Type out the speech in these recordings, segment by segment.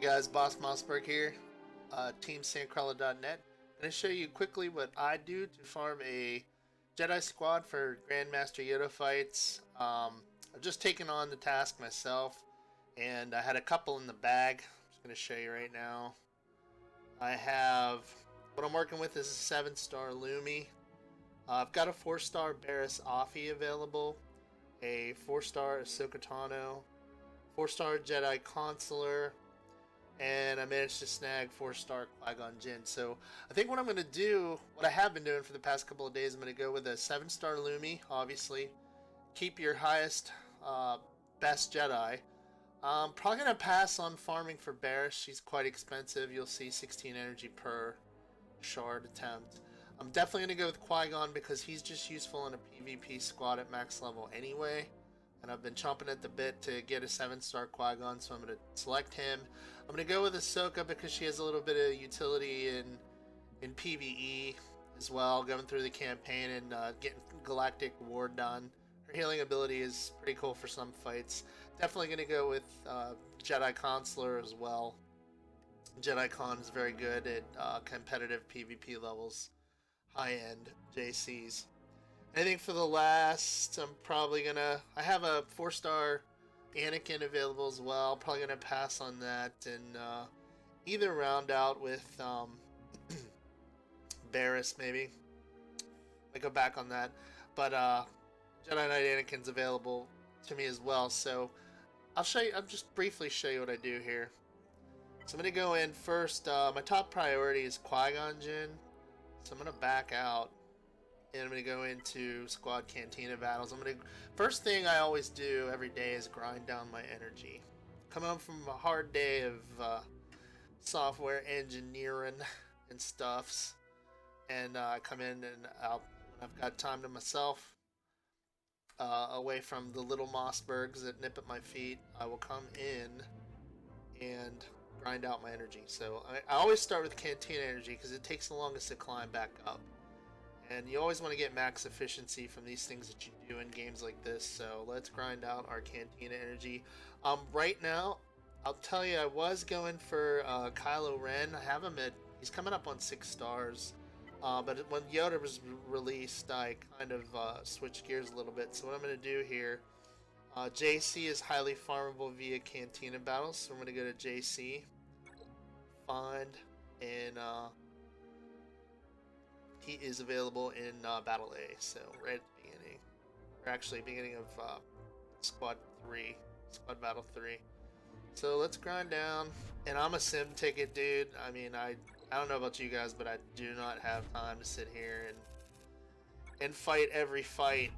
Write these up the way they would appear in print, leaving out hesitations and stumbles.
guys, Boss MoSSBerG here, TeamSandcrawler.net. I'm going to show you quickly what I do to farm a Jedi squad for Grandmaster Yoda fights. I've just taken on the task myself, and I had a couple in the bag. I'm just going to show you right now. I have, what I'm working with is a 7-star Lumi. I've got a 4-star Barriss Offee available, a 4-star Ahsoka Tano, 4-star Jedi Consular, and I managed to snag 4-star Qui-Gon Jinn. So I think what I'm going to do, what I have been doing for the past couple of days, I'm going to go with a 7-star Lumi, obviously. Keep your highest, best Jedi. I'm probably going to pass on farming for Barriss. She's quite expensive. You'll see 16 energy per shard attempt. I'm definitely going to go with Qui-Gon because he's just useful in a PvP squad at max level anyway. And I've been chomping at the bit to get a 7-star Qui-Gon, so I'm going to select him. I'm going to go with Ahsoka because she has a little bit of utility in PvE as well, going through the campaign and getting Galactic War done. Her healing ability is pretty cool for some fights. Definitely going to go with Jedi Consular as well. Jedi Con is very good at competitive PvP levels, high-end JCs. I think for the last, I'm probably gonna, I have a 4-star Anakin available as well. Probably gonna pass on that and either round out with Barriss maybe. I go back on that, but Jedi Knight Anakin's available to me as well. So I'll show you. I'll just briefly show you what I do here. So I'm gonna go in first. My top priority is Qui-Gon Jinn, so I'm gonna back out. And I'm going to go into squad cantina battles. First thing I always do every day is grind down my energy. Coming home from a hard day of software engineering and stuffs, and I come in and out when I've got time to myself, away from the little MoSSBerGs that nip at my feet. I will come in and grind out my energy. So I always start with cantina energy because it takes the longest to climb back up. And you always want to get max efficiency from these things that you do in games like this. So let's grind out our Cantina energy. Right now, I'll tell you, I was going for Kylo Ren. I have him at, he's coming up on 6 stars. But when Yoda was released, I kind of switched gears a little bit. So what I'm going to do here, JC is highly farmable via Cantina battles. So I'm going to go to JC, find, and he is available in Battle A, so right at the beginning, or actually beginning of Squad Battle 3. So let's grind down, and I'm a sim ticket dude. I mean, I don't know about you guys, but I do not have time to sit here and fight every fight.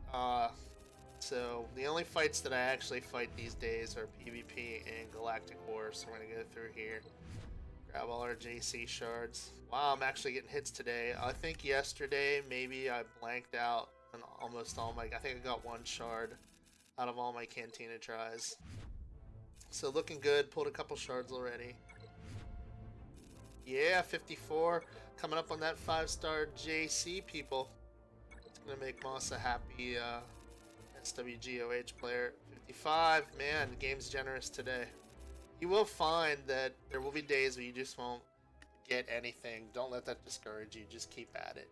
So the only fights that I actually fight these days are PvP and Galactic War. So we're gonna go through here. Grab all our JC shards. Wow, I'm actually getting hits today. I think yesterday maybe I blanked out on almost all my... I think I got 1 shard out of all my Cantina tries. So looking good. Pulled a couple shards already. Yeah, 54. Coming up on that 5-star JC, people. It's going to make Moss a happy SWGOH player. 55. Man, the game's generous today. You will find that there will be days where you just won't get anything. Don't let that discourage you. Just keep at it.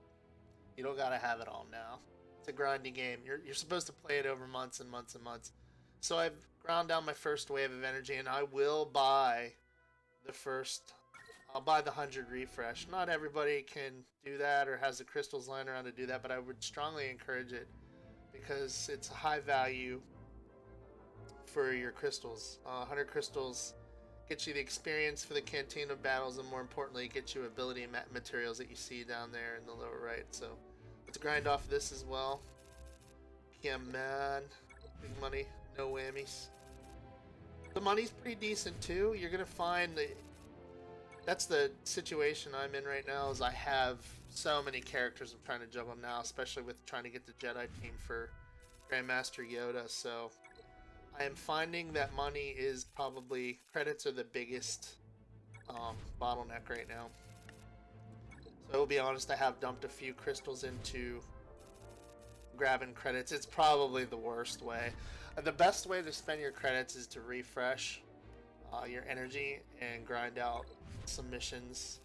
You don't gotta have it all now. It's a grinding game. You're supposed to play it over months and months and months. So I've ground down my first wave of energy, and I will buy the first. I'll buy the 100 refresh. Not everybody can do that or has the crystals lying around to do that, but I would strongly encourage it because it's a high value for your crystals. 100 crystals get you the experience for the Cantina battles, and more importantly, get you ability materials that you see down there in the lower right. So let's grind off this as well. Yeah, man. Big money, no whammies. The money's pretty decent too. You're gonna find that that's the situation I'm in right now, is I have so many characters I'm trying to juggle now, especially with trying to get the Jedi team for Grandmaster Yoda. So I am finding that money is probably, credits are the biggest bottleneck right now. So I will be honest, I have dumped a few crystals into grabbing credits. It's probably the worst way. The best way to spend your credits is to refresh your energy and grind out some missions.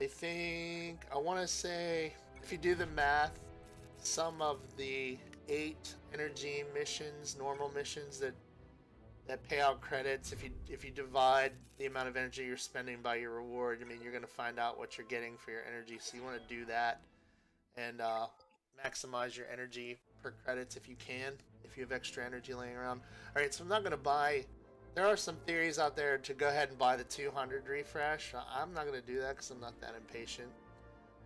I want to say, if you do the math, some of the 8 energy missions, normal missions that pay out credits, if you divide the amount of energy you're spending by your reward, I mean, you're going to find out what you're getting for your energy. So you want to do that and maximize your energy per credits if you can, if you have extra energy laying around. All right, so I'm not going to buy. There are some theories out there to go ahead and buy the 200 refresh. I'm not going to do that because I'm not that impatient.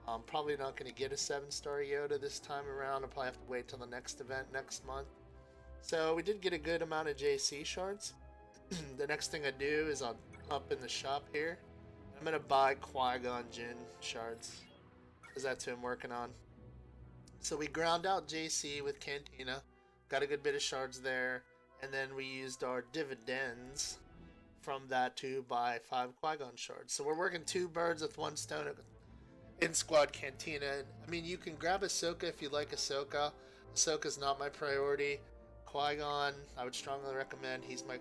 I'm probably not going to get a 7-star Yoda this time around. I'll probably have to wait till the next event next month. So we did get a good amount of JC shards. The next thing I do is I'll up in the shop here. I'm going to buy Qui-Gon Jinn shards because that's who I'm working on. So we ground out JC with Cantina. Got a good bit of shards there. And then we used our dividends from that to buy 5 Qui-Gon shards. So we're working 2 birds with 1 stone in Squad Cantina. I mean, you can grab Ahsoka if you like Ahsoka. Ahsoka's not my priority. Qui-Gon, I would strongly recommend. He's my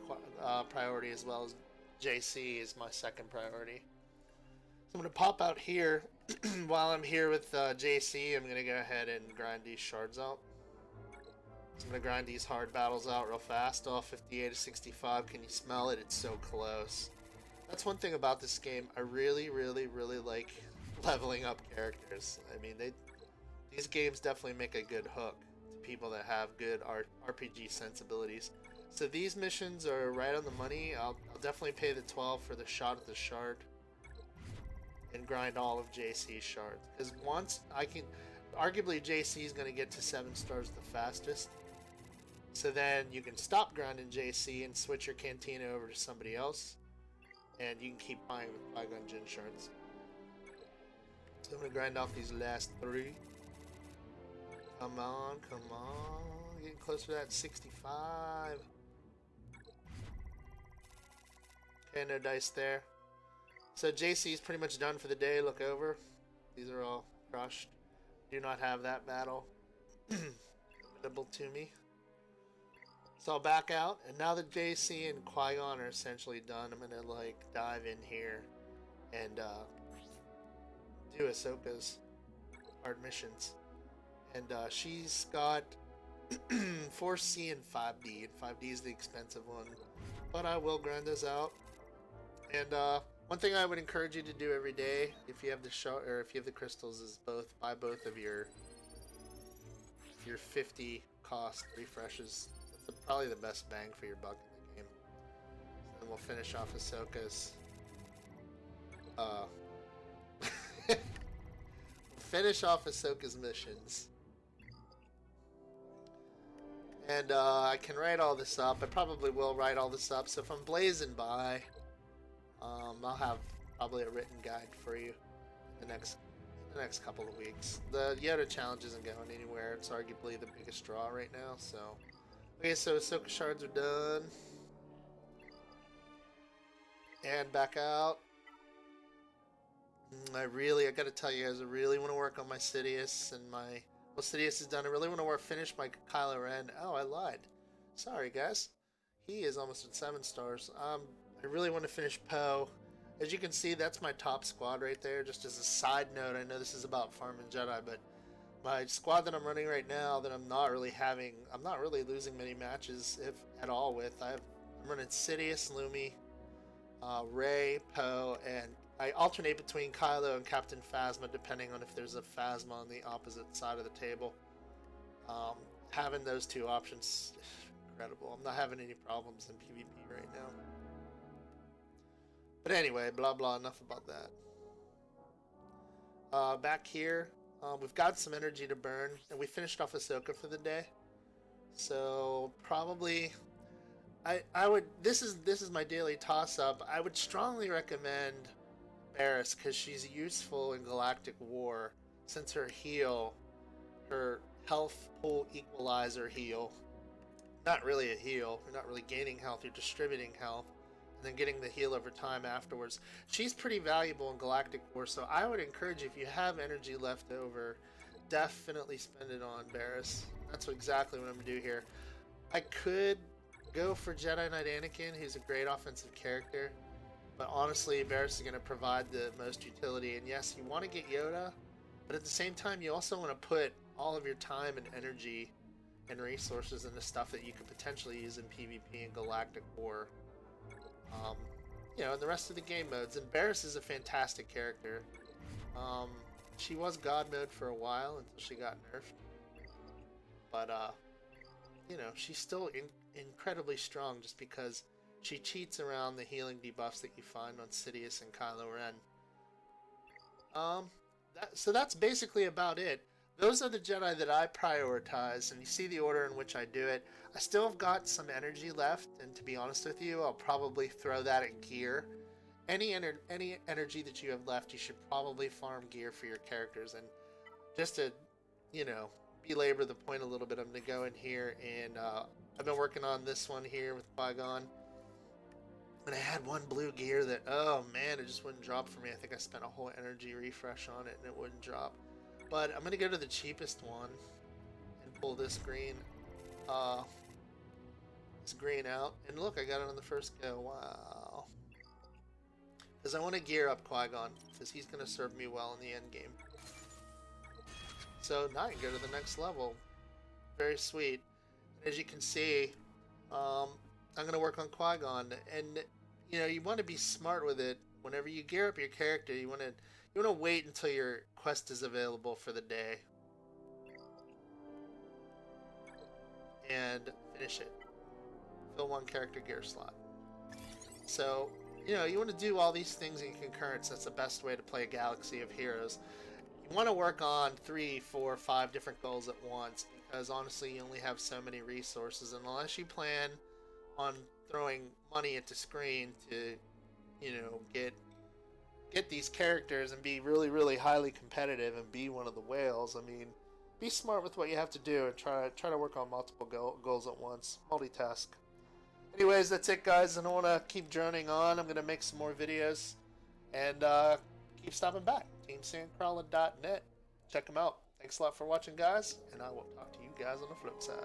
priority, as well as JC is my second priority. So I'm going to pop out here. While I'm here with JC, I'm going to go ahead and grind these shards out. So I'm going to grind these hard battles out real fast. Oh, 58 to 65. Can you smell it? It's so close. That's one thing about this game. I really, really, really like leveling up characters. I mean, these games definitely make a good hook to people that have good RPG sensibilities. So these missions are right on the money. I'll definitely pay the 12 for the shot at the shard and grind all of JC's shards. Because once I can... Arguably, JC is going to get to 7 stars the fastest. So then you can stop grinding JC and switch your Cantina over to somebody else. And you can keep buying with Qui-Gon Jinn shards. So I'm going to grind off these last 3. Come on, come on. Getting closer to that 65. Okay, no dice there. So JC is pretty much done for the day. Look over. These are all crushed. Do not have that battle available to me. So I'll back out, and now that JC and Qui-Gon are essentially done, I'm gonna like dive in here and do Ahsoka's hard missions. And she's got 4C and 5D, and 5D is the expensive one, but I will grind those out. And one thing I would encourage you to do every day, if you have the if you have the crystals, is buy both of your 50 cost refreshes. That's probably the best bang for your buck in the game. So then we'll finish off Ahsoka's. Finish off Ahsoka's missions. And I can write all this up. I probably will write all this up. So if I'm blazing by, I'll have probably a written guide for you the next couple of weeks. The Yoda challenge isn't going anywhere. It's arguably the biggest draw right now. So, okay, so Ahsoka shards are done, and back out. I gotta tell you guys, I really want to work on my Sidious and my. Well, Sidious is done. I really want to finish my Kylo Ren. Oh, I lied. Sorry, guys. He is almost at 7 stars. I really want to finish Poe. As you can see, that's my top squad right there. Just as a side note, I know this is about farming Jedi, but my squad that I'm running right now, that I'm not really losing many matches if at all with. I'm running Sidious, Lumi, Rey, Poe, and I alternate between Kylo and Captain Phasma depending on if there's a Phasma on the opposite side of the table. Having those 2 options is incredible. I'm not having any problems in PvP right now. But anyway, blah blah, enough about that. Back here, we've got some energy to burn, and we finished off Ahsoka for the day. So probably, I would. This is my daily toss-up. I would strongly recommend Barriss because she's useful in Galactic War, since her heal, her health pool equalizer heal, not really a heal. You're not really gaining health. You're distributing health. And then getting the heal over time afterwards. She's pretty valuable in Galactic War, so I would encourage you, if you have energy left over, definitely spend it on Barriss. That's exactly what I'm going to do here. I could go for Jedi Knight Anakin, who's a great offensive character. But honestly, Barris is going to provide the most utility. And yes, you want to get Yoda, but at the same time, you also want to put all of your time and energy and resources into stuff that you could potentially use in PvP and Galactic War. You know, and the rest of the game modes. And Barris is a fantastic character. She was God mode for a while until she got nerfed. But, you know, she's still incredibly strong just because she cheats around the healing debuffs that you find on Sidious and Kylo Ren. So that's basically about it. Those are the Jedi that I prioritize, and you see the order in which I do it. I still have got some energy left, and to be honest with you, I'll probably throw that at gear. Any energy that you have left, you should probably farm gear for your characters. And just to, you know, belabor the point a little bit, I'm going to go in here, and I've been working on this one here with Qui-Gon. And I had one blue gear that, oh man, it just wouldn't drop for me. I think I spent a whole energy refresh on it, and it wouldn't drop. But I'm going to go to the cheapest one and pull this green out. And look, I got it on the first go. Wow. Because I want to gear up Qui-Gon, because he's going to serve me well in the end game. So now I can go to the next level. Very sweet. And as you can see, I'm going to work on Qui-Gon. And, you know, you want to be smart with it. Whenever you gear up your character, you want to wait until your quest is available for the day and finish it. Fill one character gear slot. So, you know, you want to do all these things in concurrence. That's the best way to play a Galaxy of Heroes. You want to work on 3, 4, 5 different goals at once, because honestly you only have so many resources, and unless you plan on throwing money at the screen to, you know, get these characters and be really, really highly competitive and be one of the whales, I mean, be smart with what you have to do and try to work on multiple goals at once. Multitask. Anyways, that's it, guys. I don't want to keep droning on. I'm going to make some more videos and keep stopping back. TeamSandCrawler.net. Check them out. Thanks a lot for watching, guys, and I will talk to you guys on the flip side.